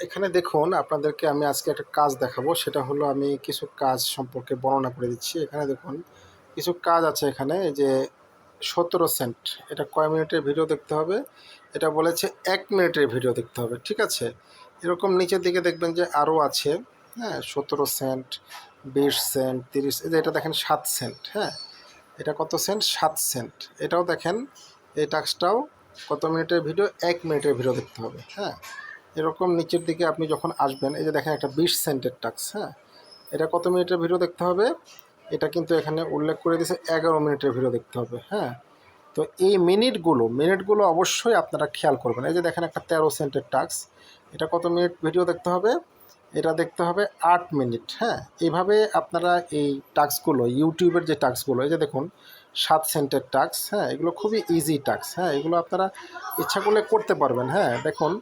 এখানে দেখুন আপনাদেরকে আমি আজকে একটা কাজ দেখাবো। সেটা হলো আমি কিছু কাজ সম্পর্কে বর্ণনা করে দিচ্ছি। এখানে দেখুন কিছু কাজ আছে এখানে, এই যে 17 সেন্ট। এটা কয় মিনিটের ভিডিও দেখতে হবে? এটা বলেছে 1 মিনিটের ভিডিও দেখতে হবে, ঠিক আছে? এরকম নিচের দিকে দেখবেন যে আরও আছে, হ্যাঁ, 17 সেন্ট, 20 সেন্ট, 30, এই যে এটা দেখেন 7 সেন্ট, হ্যাঁ। এটা কত সেন্ট? 7 সেন্ট। এটাও দেখেন, এই টাস্কটাও কত মিনিটের ভিডিও? 1 মিনিটের ভিডিও দেখতে হবে, হ্যাঁ। এরকম নিচের দিকে আপনি যখন আসবেন, এই যে দেখেন একটা 20 সেন্টের টাস্ক, হ্যাঁ। এটা কত মিনিটের ভিডিও দেখতে হবে? এটা কিন্তু এখানে উল্লেখ করে দিয়েছে 11 মিনিটের ভিডিও দেখতে হবে, হ্যাঁ। তো এই মিনিটগুলো অবশ্যই আপনারা খেয়াল করবেন। এই যে দেখেন একটা 13 সেন্টের টাস্ক, এটা কত মিনিট ভিডিও দেখতে হবে? এটা দেখতে হবে 8 মিনিট, হ্যাঁ। এইভাবে আপনারা এই টাস্কগুলো, ইউটিউবের যে টাস্কগুলো, এই যে দেখুন 7 সেন্টের টাস্ক, হ্যাঁ, এগুলো খুবই ইজি টাস্ক, হ্যাঁ। এগুলো আপনারা ইচ্ছা করলে করতে পারবেন, হ্যাঁ। দেখুন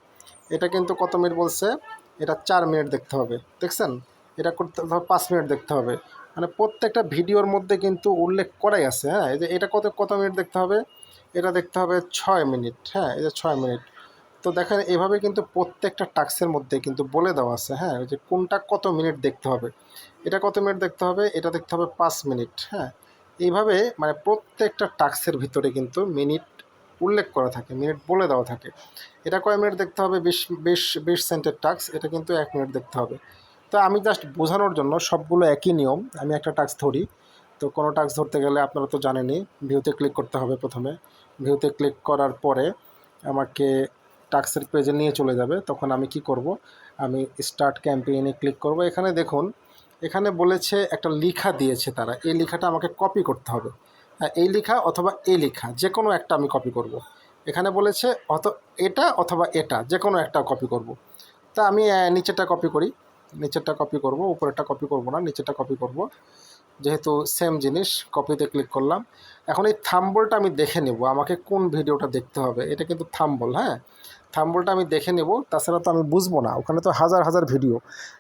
এটা কিন্তু কত মিনিট বলছে? এটা 4 মিনিট দেখতে হবে, দেখছেন? এটা করতে 5 মিনিট দেখতে হবে। মানে প্রত্যেকটা ভিডিওর মধ্যে কিন্তু উল্লেখ করাই আছে, হ্যাঁ। এই যে এটা কত কত মিনিট দেখতে হবে? এটা দেখতে হবে 6 মিনিট, হ্যাঁ, এই যে 6 মিনিট। তো দেখেন এভাবে কিন্তু প্রত্যেকটা টাস্কের মধ্যে কিন্তু বলে দেওয়া আছে, হ্যাঁ, ওই যে কোনটা কত মিনিট দেখতে হবে। এটা কত মিনিট দেখতে হবে? এটা দেখতে হবে 5 মিনিট, হ্যাঁ। এইভাবে মানে প্রত্যেকটা টাস্কের ভিতরে কিন্তু মিনিট উল্লেখ করা থাকে, মিনিট বলে দেওয়া থাকে। এটা কয় মিনিট দেখতে হবে? 20 সেন্টের টাস্ক, এটা কিন্তু 1 মিনিট দেখতে হবে। তো আমি জাস্ট বোঝানোর জন্য সবগুলো একই নিয়ম, আমি একটা টাস্ক ধরি। তো কোনো টাস্ক ধরতে গেলে আপনারা তো জানেনই, ভিউতে ক্লিক করতে হবে প্রথমে। ভিউতে ক্লিক করার পরে আমাকে টাস্কের পেজে নিয়ে চলে যাবে। তখন আমি কি করব? আমি স্টার্ট ক্যাম্পেইনে ক্লিক করব। এখানে দেখুন, এখানে বলেছে একটা লেখা দিয়েছে তারা, এই লেখাটা আমাকে কপি করতে হবে। হ্যাঁ, এই লেখা অথবা এই লেখা যে কোনো একটা আমি কপি করব। এখানে বলেছে এটা অথবা এটা যে কোনো একটা কপি করব। তা আমি নিচেরটা কপি করি, নিচেরটা কপি করব, উপরেরটা কপি করব না, নিচেরটা কপি করব। যেহেতু সেম জিনিস, কপিতে ক্লিক করলাম। এখন এই থাম্বলটা আমি দেখে নেব আমাকে কোন ভিডিওটা দেখতে হবে। এটা কিন্তু থাম্বল, হ্যাঁ। থাম্বলটা আমি দেখে নেব, তাছাড়া তো আমি বুঝবো না। ওখানে তো হাজার হাজার ভিডিও।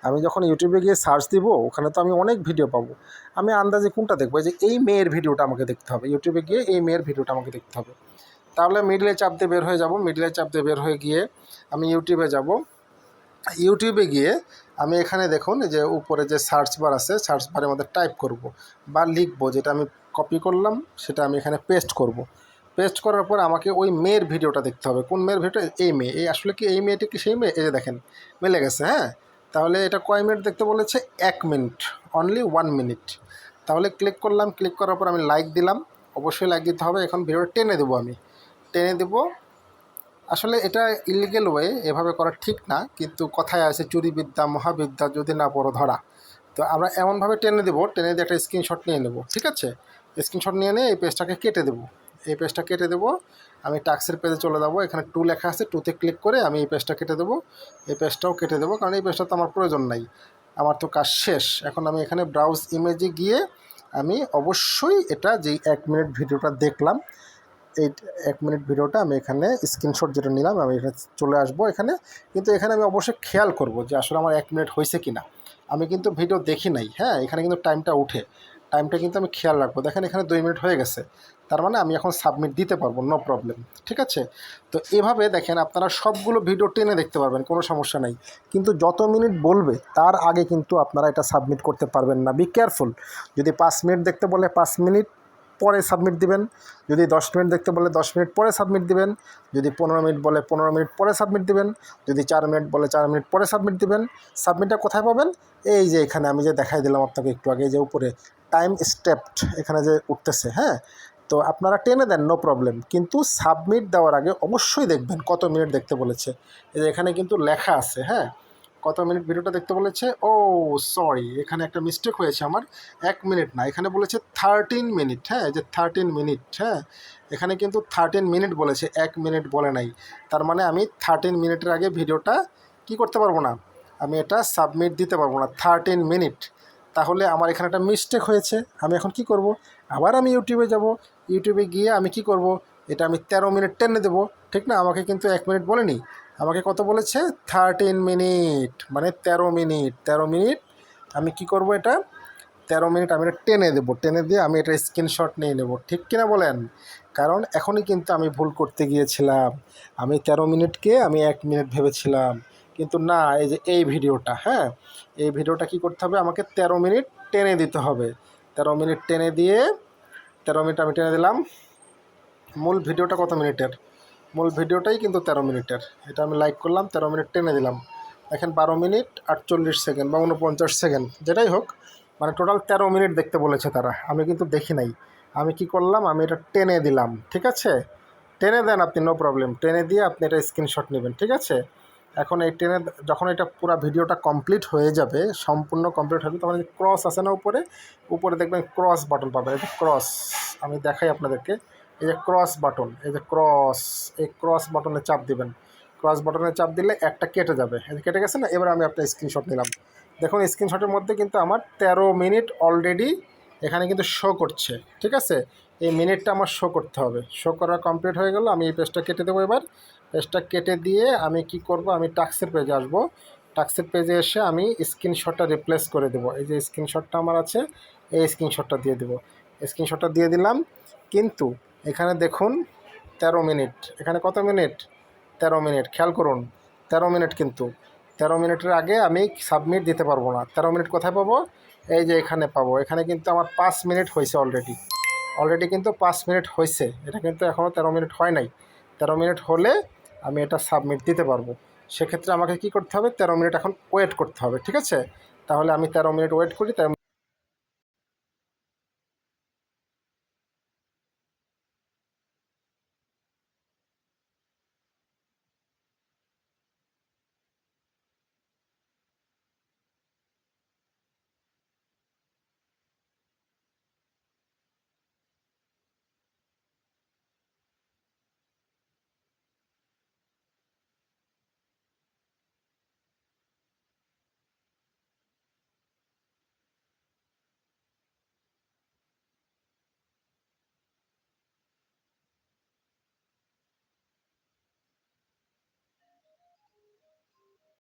আমি যখন ইউটিউবে গিয়ে সার্চ দিব, ওখানে তো আমি অনেক ভিডিও পাবো। আমি আন্দাজে কোনটা দেখবো? যে এই মেয়ের ভিডিওটা আমাকে দেখতে হবে, ইউটিউবে গিয়ে এই মেয়ের ভিডিওটা আমাকে দেখতে হবে। তাহলে মিডলে চাপ দিয়ে বের হয়ে যাব। মিডলে চাপ দিয়ে বের হয়ে গিয়ে আমি ইউটিউবে যাব। ইউটিউবে গিয়ে আমি এখানে দেখুন যে উপরে যে সার্চ বার আছে, সার্চ বারের মধ্যে টাইপ করব বা লিখব, যেটা আমি কপি করলাম সেটা আমি এখানে পেস্ট করব। পেস্ট করার পর আমাকে ওই মেয়ের ভিডিওটা দেখতে হবে। কোন মেয়ের ভিডিও? এই মেয়ে। এই আসলে কি এই মেয়েটি কি সেই মেয়ে? এই যে দেখেন মিলে গেছে, হ্যাঁ। তাহলে এটা কয় মিনিট দেখতে বলেছে? 1 মিনিট, অনলি 1 মিনিট। তাহলে ক্লিক করলাম, ক্লিক করার পর আমি লাইক দিলাম। অবশ্যই লাইক দিতে হবে। এখন ভিডিওটা টেনে দেবো, আমি টেনে দেবো। আসলে এটা ইলিগেল ওয়ে, এভাবে করা ঠিক না, কিন্তু কথায় আছে চুরি বিদ্যা মহাবিদ্যা, যদি না পড়ো ধরা। তো আমরা এমনভাবে টেনে দেবো, টেনে দিয়ে একটা স্ক্রিনশট নিয়ে নেব, ঠিক আছে? স্ক্রিনশট নিয়ে নিয়ে এই পেজটাকে কেটে দেবো। এই পেজটা কেটে দেবো। আমি টাক্সের পেজে চলে যাবো। এখানে টু লেখা আছে, টুতে ক্লিক করে আমি এই পেজটা কেটে দেবো। এই পেজটাও কেটে দেবো, কারণ এই পেজটা তো আমার প্রয়োজন নাই। আমার তো কাজ শেষ। এখন আমি এখানে ব্রাউজ ইমেজে গিয়ে আমি অবশ্যই এটা যেই 1 মিনিট ভিডিওটা দেখলাম, এই 1 মিনিট ভিডিওটা আমি এখানে স্ক্রিনশট যেটা নিলাম, আমি এখানে চলে আসবো এখানে। কিন্তু এখানে আমি অবশ্যই খেয়াল করব যে আসলে আমার 1 মিনিট হয়েছে কি না। আমি কিন্তু ভিডিও দেখি নাই, হ্যাঁ। এখানে কিন্তু টাইমটা উঠে, টাইমটা কিন্তু আমি খেয়াল রাখবো। দেখেন এখানে 2 মিনিট হয়ে গেছে, তার মানে আমি এখন সাবমিট দিতে পারবো, নো প্রবলেম, ঠিক আছে? তো এভাবে দেখেন আপনারা সবগুলো ভিডিও টেনে দেখতে পারবেন, কোনো সমস্যা নেই। কিন্তু যত মিনিট বলবে তার আগে কিন্তু আপনারা এটা সাবমিট করতে পারবেন না। Be careful. যদি 5 মিনিট দেখতে বলে 5 মিনিট পরে সাবমিট দিবেন। যদি 10 মিনিট দেখতে বলে 10 মিনিট পরে সাবমিট দিবেন। যদি 15 মিনিট বলে 15 মিনিট পরে সাবমিট দিবেন। যদি 4 মিনিট বলে 4 মিনিট পরে সাবমিট দিবেন। সাবমিটটা কোথায় পাবেন? এই যে এখানে আমি যে দেখাই দিলাম আপনাকে একটু আগে, যে উপরে টাইম স্টেপড এখানে যে উঠতেছে, হ্যাঁ। তো আপনারা টেনে দেন, নো প্রবলেম, কিন্তু সাবমিট দেওয়ার আগে অবশ্যই দেখবেন কত মিনিট দেখতে বলেছে। এই যে এখানে কিন্তু লেখা আছে, হ্যাঁ, কত মিনিট ভিডিওটা দেখতে বলেছে। ও সরি, এখানে একটা মিস্টেক হয়েছে আমার। 1 মিনিট না, এখানে বলেছে 13 মিনিট, হ্যাঁ, যে 13 মিনিট, হ্যাঁ। এখানে কিন্তু 13 মিনিট বলেছে, 1 মিনিট বলে নাই। তার মানে আমি 13 মিনিটের আগে ভিডিওটা কি করতে পারবো না, আমি এটা সাবমিট দিতে পারবো না। 13 মিনিট। তাহলে আমার এখানে একটা মিস্টেক হয়েছে। আমি এখন কি করব? আবার আমি ইউটিউবে যাব। ইউটিউবে গিয়ে আমি কি করব? এটা আমি 13 মিনিট টেনে দেবো, ঠিক না? আমাকে কিন্তু 1 মিনিট বলেনি, আমাকে কত বলেছে? 13 মিনিট, মানে 13 মিনিট। 13 মিনিট আমি কি করব? এটা 13 মিনিট আমি এটা টেনে দেবো, টেনে দিয়ে আমি এটা স্ক্রিনশট নিয়ে নেব, ঠিক কিনা বলেন? কারণ এখনই কিন্তু আমি ভুল করতে গিয়েছিলাম। আমি 13 মিনিটকে আমি 1 মিনিট ভেবেছিলাম, কিন্তু না, এই যে এই ভিডিওটা, হ্যাঁ, এই ভিডিওটা কি করতে হবে, আমাকে 13 মিনিট টেনে দিতে হবে। 13 মিনিট টেনে দিয়ে 13 মিনিট আমি টেনে দিলাম। মূল ভিডিওটা কত মিনিটের? মূল ভিডিওটাই কিন্তু 13 মিনিটের। এটা আমি লাইক করলাম, 13 মিনিট টেনে দিলাম। দেখেন 12 মিনিট 48 সেকেন্ড বা 49 সেকেন্ড, যেটাই হোক, মানে টোটাল 13 মিনিট দেখতে বলেছে তারা, আমি কিন্তু দেখি নাই। আমি কি করলাম, আমি এটা টেনে দিলাম, ঠিক আছে? টেনে দেন আপনি, নো প্রবলেম, টেনে দিয়ে আপনি এটা স্ক্রিনশট নেবেন, ঠিক আছে? এখন এই টেনে যখন এটা পুরো ভিডিওটা কমপ্লিট হয়ে যাবে, সম্পূর্ণ কমপ্লিট হবে, তখন এই ক্রস আছে না উপরে, উপরে দেখবেন ক্রস বাটন পাবেন, এই যে ক্রস, আমি দেখাই আপনাদেরকে, এই যে ক্রস বাটন, এই যে ক্রস, এই ক্রস বাটনে চাপ দিবেন। ক্রস বাটনে চাপ দিলে একটা কেটে যাবে, এই যে কেটে গেছে না। এবার আমি আপনার স্ক্রিনশট নিলাম। দেখুন স্ক্রিনশটের মধ্যে কিন্তু আমার 13 মিনিট অলরেডি এখানে কিন্তু শো করছে, ঠিক আছে? এই মিনিটটা আমার শো করতে হবে। শো করা কমপ্লিট হয়ে গেল, আমি এই পেজটা কেটে দেবো। এবার পেজটা কেটে দিয়ে আমি কি করব, আমি টাস্কের পেজে আসবো। টাস্কের পেজে এসে আমি স্ক্রিনশটটা রিপ্লেস করে দেবো। এই যে স্ক্রিনশটটা আমার আছে, এই স্ক্রিনশটটা দিয়ে দেবো। স্ক্রিনশটটা দিয়ে দিলাম, কিন্তু এখানে দেখুন 13 মিনিট, এখানে কত মিনিট? 13 মিনিট, খেয়াল করুন 13 মিনিট, কিন্তু 13 মিনিটের আগে আমি সাবমিট দিতে পারবো না। 13 মিনিট কোথায় পাবো? এই যে এখানে পাবো। এখানে কিন্তু আমার 5 মিনিট হয়েছে অলরেডি কিন্তু 5 মিনিট হয়েছে, এটা কিন্তু এখনও 13 মিনিট হয় নাই। 13 মিনিট হলে আমি এটা সাবমিট দিতে পারবো। সেক্ষেত্রে আমাকে কি করতে হবে, 13 মিনিট এখন ওয়েট করতে হবে, ঠিক আছে? তাহলে আমি 13 মিনিট ওয়েট করি, 13